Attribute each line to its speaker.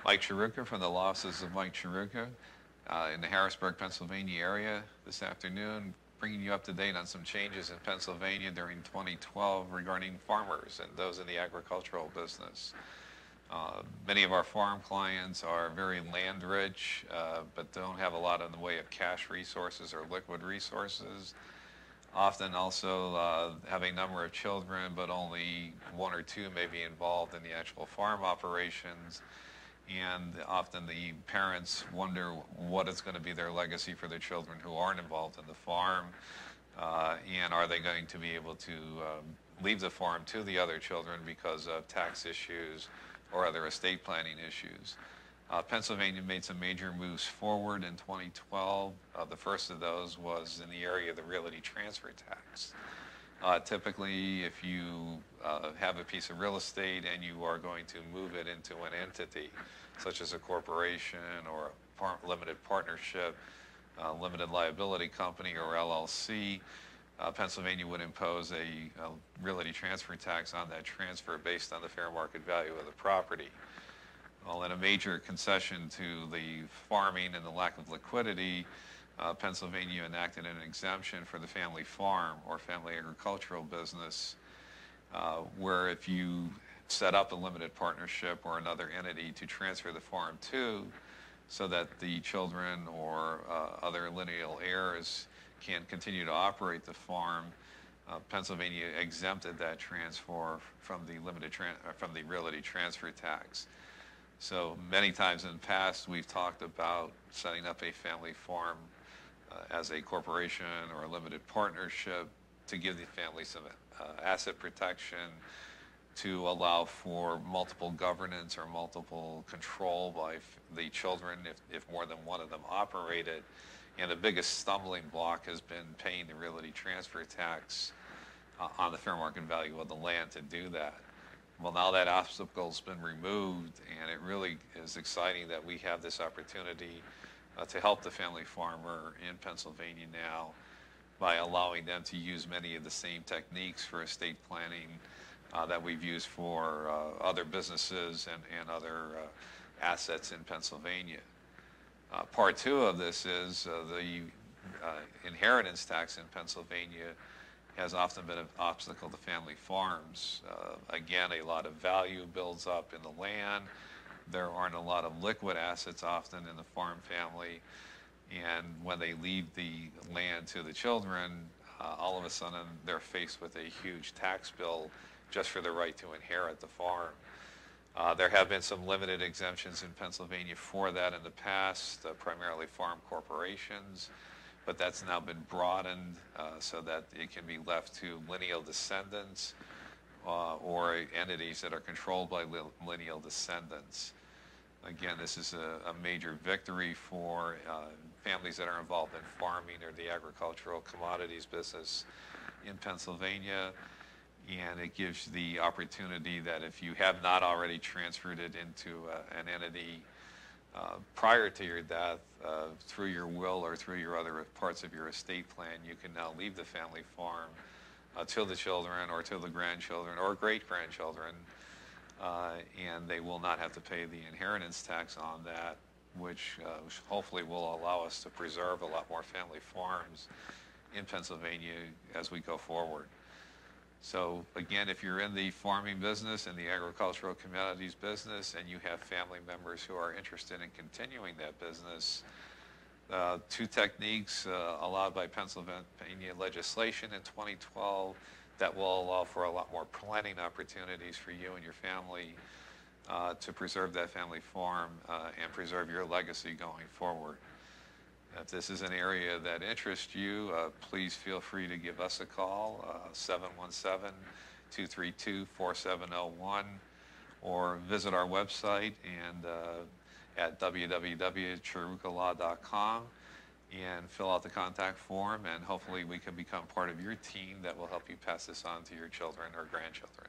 Speaker 1: Mike Chiruka from the law offices of Mike Chiruka in the Harrisburg, Pennsylvania area this afternoon, bringing you up to date on some changes in Pennsylvania during 2012 regarding farmers and those in the agricultural business. Many of our farm clients are very land rich, but don't have a lot in the way of cash resources or liquid resources. Often also have a number of children, but only one or two may be involved in the actual farm operations. And often the parents wonder what is going to be their legacy for their children who aren't involved in the farm, and are they going to be able to leave the farm to the other children because of tax issues or other estate planning issues. Pennsylvania made some major moves forward in 2012. The first of those was in the area of the realty transfer tax. Typically, if you have a piece of real estate and you are going to move it into an entity, such as a corporation or a limited partnership, limited liability company, or LLC, Pennsylvania would impose a realty transfer tax on that transfer based on the fair market value of the property. Well, in a major concession to the farming and the lack of liquidity, Pennsylvania enacted an exemption for the family farm or family agricultural business, where if you set up a limited partnership or another entity to transfer the farm to, so that the children or other lineal heirs can continue to operate the farm, Pennsylvania exempted that transfer from the realty transfer tax. So many times in the past, we've talked about setting up a family farm as a corporation or a limited partnership to give the family some asset protection, to allow for multiple governance or multiple control by the children if more than one of them operated. And the biggest stumbling block has been paying the realty transfer tax on the fair market value of the land to do that. Well, now that obstacle's been removed, and it really is exciting that we have this opportunity to help the family farmer in Pennsylvania now by allowing them to use many of the same techniques for estate planning that we've used for other businesses and other assets in Pennsylvania. Part two of this is the inheritance tax in Pennsylvania has often been an obstacle to family farms. Again, a lot of value builds up in the land. There aren't a lot of liquid assets often in the farm family. And when they leave the land to the children, all of a sudden they're faced with a huge tax bill just for the right to inherit the farm. There have been some limited exemptions in Pennsylvania for that in the past, primarily farm corporations. But that's now been broadened so that it can be left to lineal descendants or entities that are controlled by lineal descendants. Again, this is a major victory for families that are involved in farming or the agricultural commodities business in Pennsylvania. And it gives the opportunity that if you have not already transferred it into an entity prior to your death, through your will or through your other parts of your estate plan, you can now leave the family farm to the children or to the grandchildren or great-grandchildren, and they will not have to pay the inheritance tax on that, which hopefully will allow us to preserve a lot more family farms in Pennsylvania as we go forward. So again, if you're in the farming business and the agricultural commodities business and you have family members who are interested in continuing that business, two techniques allowed by Pennsylvania legislation in 2012 that will allow for a lot more planning opportunities for you and your family to preserve that family farm and preserve your legacy going forward. If this is an area that interests you, please feel free to give us a call, 717-232-4701, or visit our website and at www.chirucalaw.com and fill out the contact form, and hopefully we can become part of your team that will help you pass this on to your children or grandchildren.